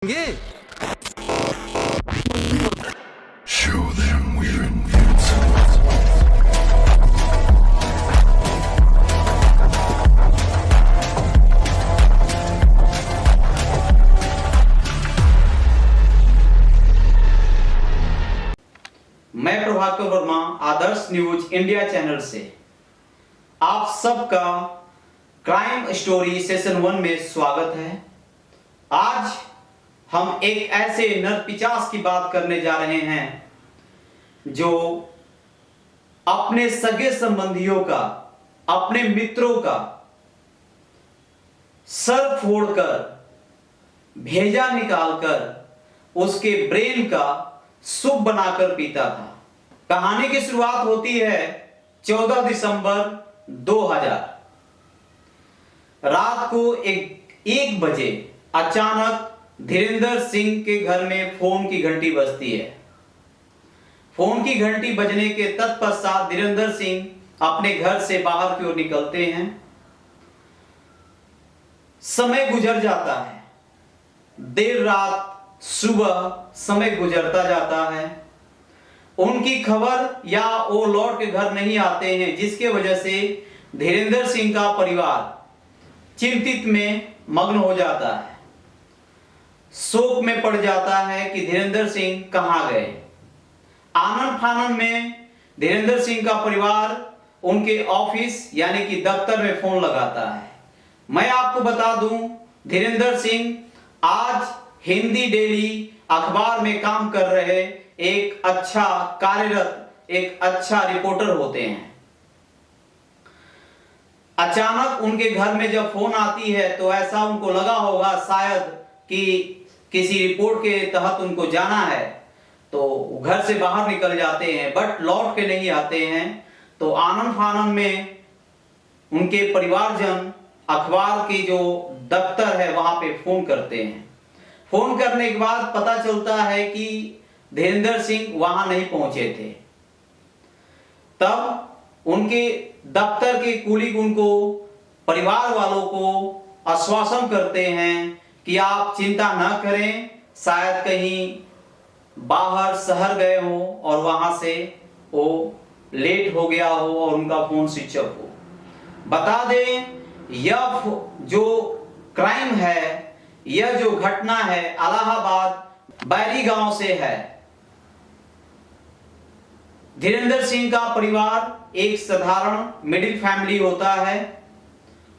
गे Show them we're invincible. मैं प्रभाकर वर्मा आदर्श news India channel से आप सबका क्राइम स्टोरी सेशन 1 में स्वागत है। आज हम एक ऐसे नरपिशाच की बात करने जा रहे हैं जो अपने सगे संबंधियों का, अपने मित्रों का सर फोड़कर, भेजा निकालकर उसके ब्रेन का सूप बनाकर पीता था। कहानी की शुरुआत होती है 14 दिसंबर 2000। रात को एक बजे अचानक धीरेंद्र सिंह के घर में फोन की घंटी बजती है। फोन की घंटी बजने के तत्पश्चात धीरेंद्र सिंह अपने घर से बाहर की ओर निकलते हैं। समय गुजर जाता है, देर रात सुबह समय गुजरता जाता है। उनकी खबर या वो लौट के घर नहीं आते हैं, जिसके वजह से धीरेंद्र सिंह का परिवार चिंतित में मग्न हो जाता है, शोक में पड़ जाता है कि धीरेंद्र सिंह कहां गए। आनन फानन में धीरेंद्र सिंह का परिवार उनके ऑफिस यानी कि दफ्तर में फोन लगाता है। मैं आपको बता दूं, धीरेंद्र सिंह आज हिंदी डेली अखबार में काम कर रहे एक अच्छा कार्यरत, एक अच्छा रिपोर्टर होते हैं। अचानक उनके घर में जब फोन आती है तो ऐसा उनको लगा होगा शायद कि किसी रिपोर्ट के तहत उनको जाना है, तो घर से बाहर निकल जाते हैं, बट लौट के नहीं आते हैं। तो आनन फानन में उनके परिवारजन अखबार की जो दफ्तर है वहां पे फोन करते हैं। फोन करने के बाद पता चलता है कि धीरेंद्र सिंह वहां नहीं पहुंचे थे। तब उनके दफ्तर के कुलीग उनको, परिवार वालों को आश्वासन करते हैं कि आप चिंता न करें, शायद कहीं बाहर शहर गए हो और वहां से वो लेट हो गया हो और उनका फोन स्विच ऑफ हो। बता दें, यह जो क्राइम है, यह जो घटना है इलाहाबाद बैरी गांव से है। धीरेंद्र सिंह का परिवार एक साधारण मिडिल फैमिली होता है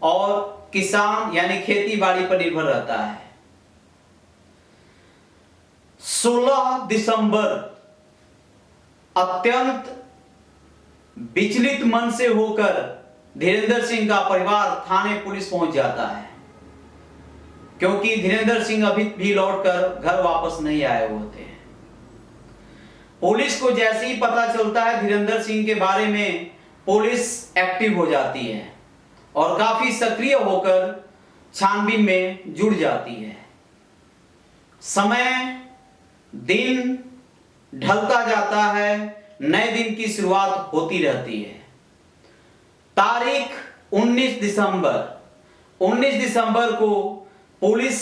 और किसान यानी खेती बाड़ी पर निर्भर रहता है। 16 दिसंबर अत्यंत विचलित मन से होकर धीरेंद्र सिंह का परिवार थाने पुलिस पहुंच जाता है, क्योंकि धीरेंद्र सिंह अभी भी लौटकर घर वापस नहीं आए होते हैं। पुलिस को जैसे ही पता चलता है धीरेंद्र सिंह के बारे में, पुलिस एक्टिव हो जाती है और काफी सक्रिय होकर छानबीन में जुड़ जाती है। समय दिन ढलता जाता है, नए दिन की शुरुआत होती रहती है। तारीख 19 दिसंबर को पुलिस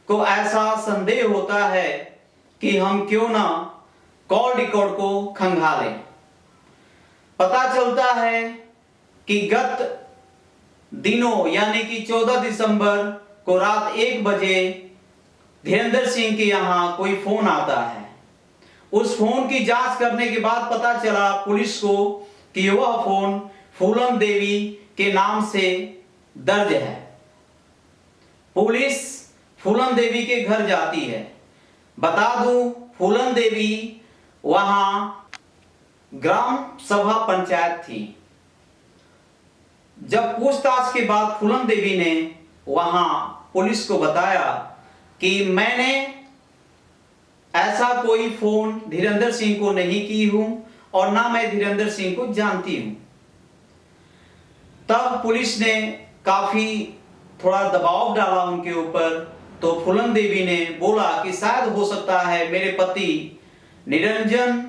को ऐसा संदेह होता है कि हम क्यों ना कॉल रिकॉर्ड को खंगालें। पता चलता है कि गत दिनों यानी कि 14 दिसंबर को रात 1 बजे धीरेंद्र सिंह के यहां कोई फोन आता है। उस फोन की जांच करने के बाद पता चला पुलिस को कि वह फोन फूलन देवी के नाम से दर्ज है। पुलिस फूलन देवी के घर जाती है। बता दूं, फूलन देवी वहां ग्राम सभा पंचायत थी। जब पूछताछ के बाद फूलन देवी ने वहां पुलिस को बताया कि मैंने ऐसा कोई फोन धीरेंद्र सिंह को नहीं की हूं और ना मैं धीरेंद्र सिंह को जानती हूं। तब पुलिस ने काफी थोड़ा दबाव डाला उनके ऊपर। तो फूलन देवी ने बोला कि शायद हो सकता है मेरे पति निरंजन,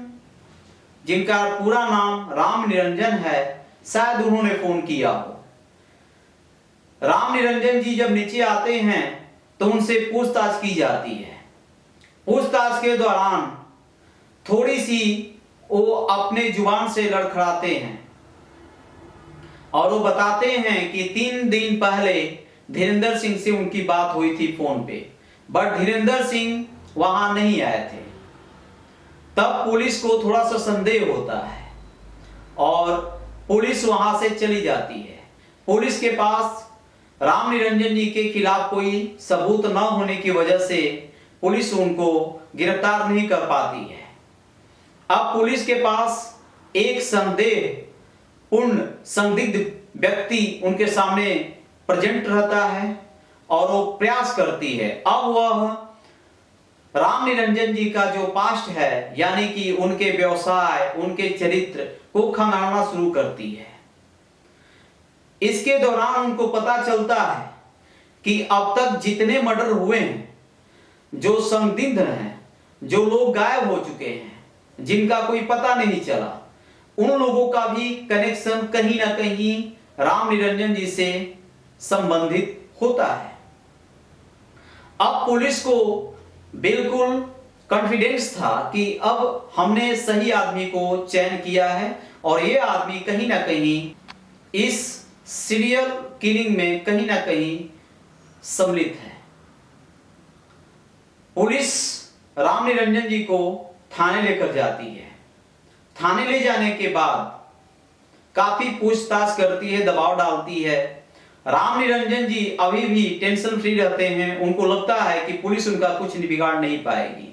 जिनका पूरा नाम राम निरंजन है, शायद उन्होंने फोन किया हो। राम निरंजन जी जब नीचे आते हैं तो उनसे पूछताछ की जाती है। पूछताछ के दौरान थोड़ी सी वो अपने जुबान से लड़खड़ाते हैं और वो बताते हैं कि 3 दिन पहले धीरेंद्र सिंह से उनकी बात हुई थी फोन पे, बट धीरेंद्र सिंह वहां नहीं आए थे। तब पुलिस को थोड़ा सा संदेह होता है और पुलिस वहां से चली जाती है। पुलिस के पास राम निरंजन जी के खिलाफ कोई सबूत न होने की वजह से पुलिस उनको गिरफ्तार नहीं कर पाती है। अब पुलिस के पास एक संदेहपूर्ण संदिग्ध व्यक्ति उनके सामने प्रेजेंट रहता है और वो प्रयास करती है। अब वह राम निरंजन जी का जो पास्ट है, यानी कि उनके व्यवसाय, उनके चरित्र को खंगालना शुरू करती है। इसके दौरान उनको पता चलता है कि अब तक जितने मर्डर हुए हैं, जो संदिग्ध हैं, जो लोग गायब हो चुके हैं, जिनका कोई पता नहीं चला, उन लोगों का भी कनेक्शन कहीं ना कहीं राम निरंजन जी से संबंधित होता है। अब पुलिस को बिल्कुल कॉन्फिडेंस था कि अब हमने सही आदमी को चयन किया है और ये आदमी कहीं ना कहीं इस सीरियल किलिंग में कहीं ना कहीं सम्मिलित है। पुलिस राम निरंजन जी को थाने लेकर जाती है। थाने ले जाने के बाद काफी पूछताछ करती है, दबाव डालती है। राम निरंजन जी अभी भी टेंशन फ्री रहते हैं। उनको लगता है कि पुलिस उनका कुछ बिगाड़ नहीं पाएगी।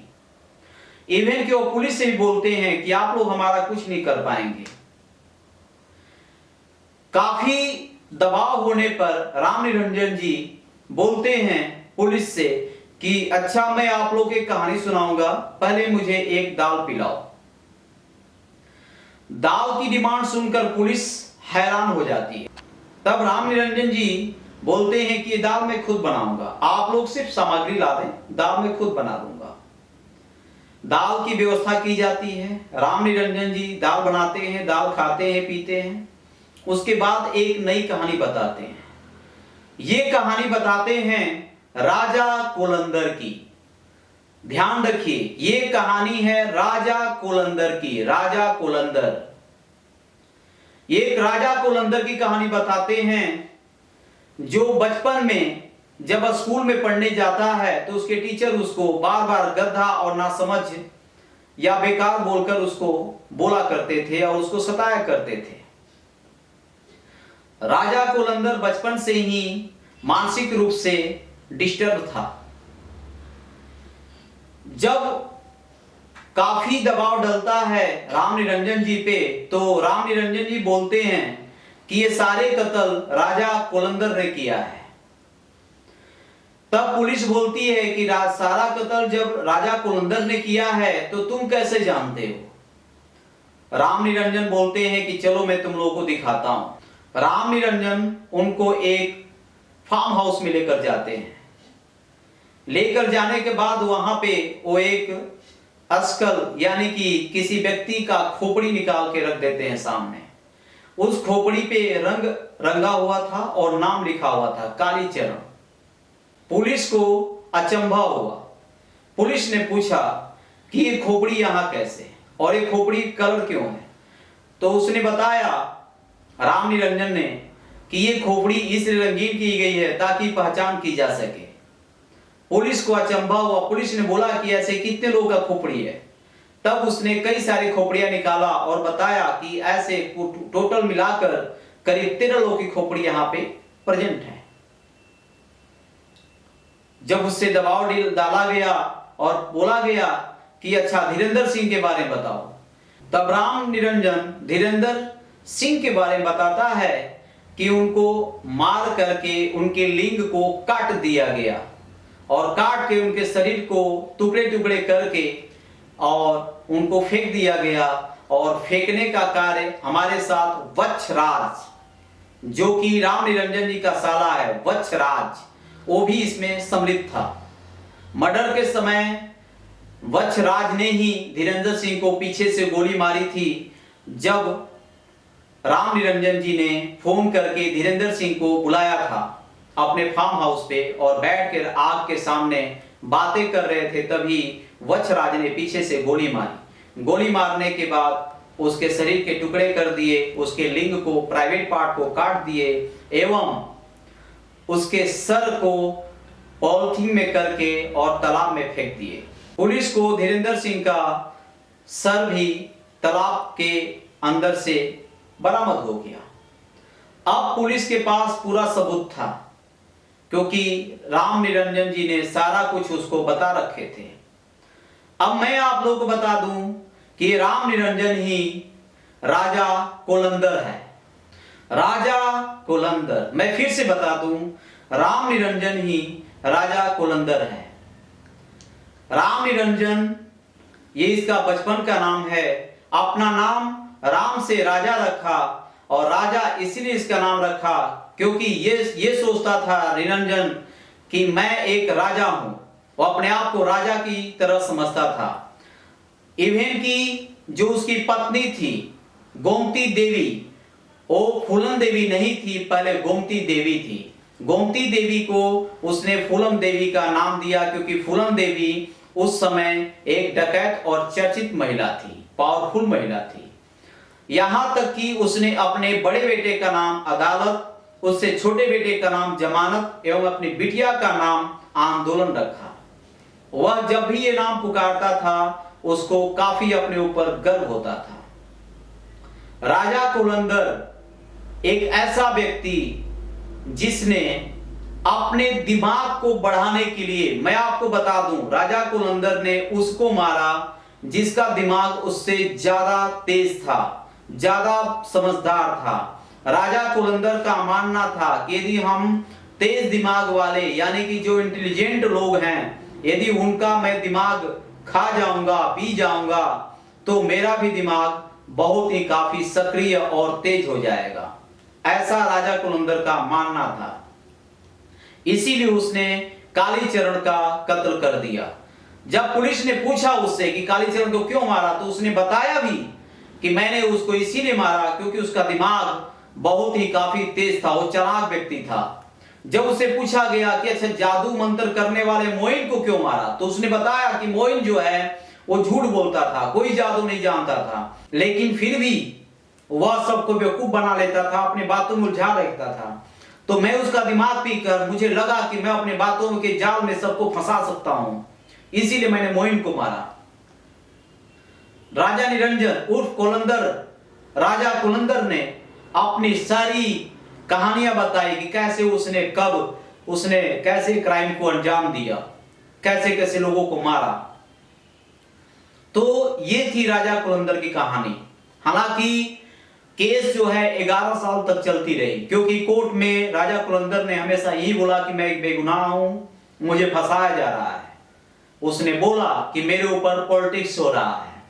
इवन कि वो पुलिस से भी बोलते हैं कि आप लोग हमारा कुछ नहीं कर पाएंगे। काफी दबाव होने पर राम निरंजन जी बोलते हैं पुलिस से कि अच्छा, मैं आप लोग एक कहानी सुनाऊंगा, पहले मुझे एक दाल पिलाओ। दाल की डिमांड सुनकर पुलिस हैरान हो जाती है। तब राम निरंजन जी बोलते हैं कि ये दाल मैं खुद बनाऊंगा, आप लोग सिर्फ सामग्री ला दें, दाल मैं खुद बना दूंगा। दाल की व्यवस्था की जाती है। राम निरंजन जी दाल बनाते हैं, दाल खाते हैं, पीते हैं। उसके बाद एक नई कहानी बताते हैं। ये कहानी बताते हैं राजा कोलंदर की। ध्यान रखिए, ये कहानी है राजा कोलंदर की। राजा कोलंदर, एक राजा कोलंदर की कहानी बताते हैं जो बचपन में जब स्कूल में पढ़ने जाता है तो उसके टीचर उसको बार बार गधा और नासमझ या बेकार बोलकर उसको बोला करते थे और उसको सताया करते थे। राजा कोलंदर बचपन से ही मानसिक रूप से डिस्टर्ब था। जब काफी दबाव डलता है राम निरंजन जी पे, तो राम निरंजन जी बोलते हैं कि ये सारे कत्ल राजा कोलंदर ने किया है। तब पुलिस बोलती है कि सारा कत्ल जब राजा कोलंदर ने किया है तो तुम कैसे जानते हो? राम निरंजन बोलते हैं कि चलो मैं तुम लोगों को दिखाता हूं। राम निरंजन उनको एक फार्म हाउस में लेकर जाते हैं। लेकर जाने के बाद वहां पे वो एक अस्कल यानी कि किसी व्यक्ति का खोपड़ी निकाल के रख देते हैं सामने। उस खोपड़ी पे रंग रंगा हुआ था और नाम लिखा हुआ था कालीचरण। पुलिस को अचंभा हुआ। पुलिस ने पूछा कि ये खोपड़ी यहां कैसे और ये खोपड़ी कलर क्यों है? तो उसने बताया, राम निरंजन ने, कि ये खोपड़ी इसलिए रंगीन की गई है ताकि पहचान की जा सके। पुलिस को अचंभा हुआ। पुलिस ने बोला कि ऐसे कितने लोगों का खोपड़ी है? तब उसने कई सारी खोपड़ियां निकाला और बताया कि ऐसे टोटल मिलाकर करीब 13 लोगों की खोपड़ी यहां पे प्रेजेंट है। जब उससे दबाव डाला गया और बोला गया कि अच्छा धीरेंद्र सिंह के बारे में बताओ, तब राम निरंजन धीरेंद्र सिंह के बारे में बताता है कि उनको मार करके उनके लिंग को काट दिया गया और काट के उनके शरीर को टुकड़े टुकड़े करके और उनको फेंक दिया गया। और फेंकने का कार्य हमारे साथ वच्छराज, जो कि राम निरंजन जी का साला है, वच्छराज, वो भी इसमें सम्मिलित था। मर्डर के समय वच्छराज ने ही धीरेंद्र सिंह को पीछे से गोली मारी थी। जब राम निरंजन जी ने फोन करके धीरेंद्र सिंह को बुलाया था अपने फार्म हाउस पे और बैठकर आग के सामने बातें कर रहे थे, तभी वच्छराज ने पीछे से गोली मारी। गोली मारने के बाद उसके शरीर के टुकड़े कर दिए, उसके लिंग को, प्राइवेट पार्ट को काट दिए एवं उसके सर को पॉलिथीन में करके और तालाब में फेंक दिए। पुलिस को धीरेन्द्र सिंह का सर भी तालाब के अंदर से बरामद हो गया। अब पुलिस के पास पूरा सबूत था, क्योंकि राम निरंजन जी ने सारा कुछ उसको बता रखे थे। अब मैं आप लोगों को बता दूं कि राम निरंजन ही राजा कोलंदर है। राजा कोलंदर, मैं फिर से बता दूं, राम निरंजन ही राजा कोलंदर है। राम निरंजन ये इसका बचपन का नाम है। अपना नाम राम से राजा रखा, और राजा इसलिए इसका नाम रखा क्योंकि ये सोचता था निरंजन कि मैं एक राजा हूं। वो अपने आप को राजा की तरह समझता था। इवन की जो उसकी पत्नी थी गोमती देवी, वो फूलन देवी नहीं थी, पहले गोमती देवी थी। गोमती देवी को उसने फूलन देवी का नाम दिया क्योंकि फूलन देवी उस समय एक डकैत और चर्चित महिला थी, पावरफुल महिला थी। यहां तक कि उसने अपने बड़े बेटे का नाम अदालत, उससे छोटे बेटे का नाम जमानत एवं अपनी बिटिया का नाम आंदोलन रखा। वह जब भी ये नाम पुकारता था उसको काफी अपने ऊपर गर्व होता था। राजा कोलंदर एक ऐसा व्यक्ति जिसने अपने दिमाग को बढ़ाने के लिए, मैं आपको बता दूं, राजा कोलंदर ने उसको मारा जिसका दिमाग उससे ज्यादा तेज था, ज्यादा समझदार था। राजा कोलंदर का मानना था कि यदि हम तेज दिमाग वाले यानी कि जो इंटेलिजेंट लोग हैं, यदि उनका मैं दिमाग खा जाऊंगा, पी जाऊंगा, तो मेरा भी दिमाग बहुत ही काफी सक्रिय और तेज हो जाएगा। ऐसा राजा कोलंदर का मानना था। इसीलिए उसने कालीचरण का कत्ल कर दिया। जब पुलिस ने पूछा उससे कि कालीचरण को क्यों मारा, तो उसने बताया भी कि मैंने उसको इसीलिए मारा क्योंकि उसका दिमाग बहुत ही काफी तेज था, वो चालाक व्यक्ति था। जब उससे पूछा गया कि अच्छा जादू मंत्र करने वाले मोइन को क्यों मारा, तो उसने बताया कि मोइन जो है वो झूठ बोलता था, कोई जादू नहीं जानता था, लेकिन फिर भी वह सबको बेवकूफ बना लेता था, अपनी बातों में उलझा रखता था। तो मैं उसका दिमाग पीकर मुझे लगा कि मैं अपने बातों के जाल में सबको फंसा सकता हूं, इसीलिए मैंने मोइन को मारा। राजा निरंजन उर्फ कोलंदर, राजा कोलंदर ने अपनी सारी कहानियां बताई कि कैसे उसने कब उसने कैसे क्राइम को अंजाम दिया, कैसे कैसे लोगों को मारा। तो ये थी राजा कोलंदर की कहानी। हालांकि केस जो है 11 साल तक चलती रही, क्योंकि कोर्ट में राजा कोलंदर ने हमेशा यही बोला कि मैं एक बेगुनाह हूं, मुझे फंसाया जा रहा है। उसने बोला कि मेरे ऊपर पॉलिटिक्स हो रहा है,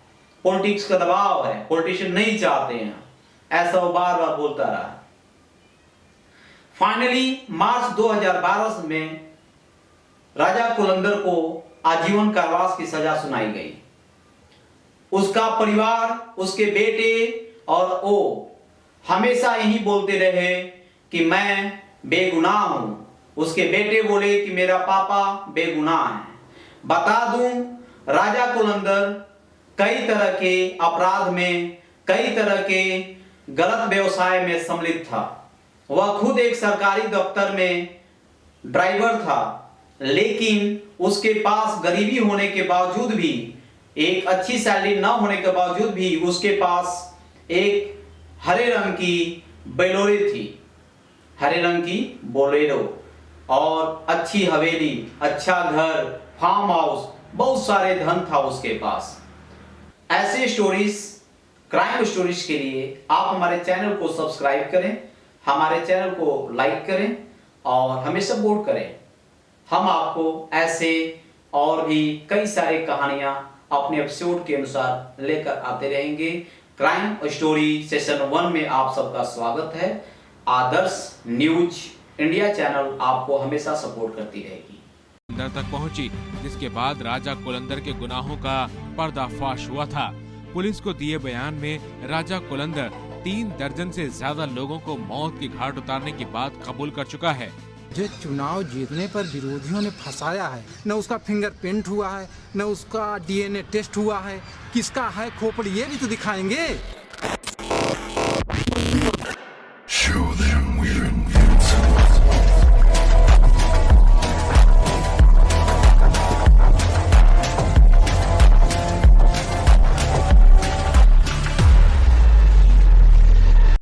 पॉलिटिक्स का दबाव है, पॉलिटिशियन नहीं चाहते हैं, ऐसा वो बार बार बोलता रहा। फाइनली मार्च 2012 में राजा कोलंदर को आजीवन कारावास की सजा सुनाई गई। उसका परिवार, उसके बेटे और वो हमेशा यही बोलते रहे कि मैं बेगुनाह हूं। उसके बेटे बोले कि मेरा पापा बेगुनाह है। बता दूं, राजा कोलंदर कई तरह के अपराध में, कई तरह के गलत व्यवसाय में सम्मिलित था। वह खुद एक सरकारी दफ्तर में ड्राइवर था, लेकिन उसके पास गरीबी होने के बावजूद भी, एक अच्छी सैलरी न होने के बावजूद भी उसके पास एक हरे रंग की बोलेरो थी, हरे रंग की बोलेरो, और अच्छी हवेली, अच्छा घर, फार्म हाउस, बहुत सारे धन था उसके पास। ऐसे स्टोरीज, क्राइम स्टोरीज के लिए आप हमारे चैनल को सब्सक्राइब करें, हमारे चैनल को लाइक करें और हमें सपोर्ट करें। हम आपको ऐसे और भी कई सारे कहानियां अपने एपिसोड के अनुसार लेकर आते रहेंगे। क्राइम स्टोरी सेशन 1 में आप सबका स्वागत है। आदर्श न्यूज इंडिया चैनल आपको हमेशा सपोर्ट करती रहेगी। अंदर तक पहुंची, जिसके बाद राजा कोलंदर के गुनाहों का पर्दाफाश हुआ था। पुलिस को दिए बयान में राजा कोलंदर 3 दर्जन से ज्यादा लोगों को मौत की घाट उतारने की बात कबूल कर चुका है। जो चुनाव जीतने पर विरोधियों ने फंसाया है, न उसका फिंगरप्रिंट हुआ है, न उसका DNA टेस्ट हुआ है, किसका है खोपड़ी, ये भी तो दिखाएंगे।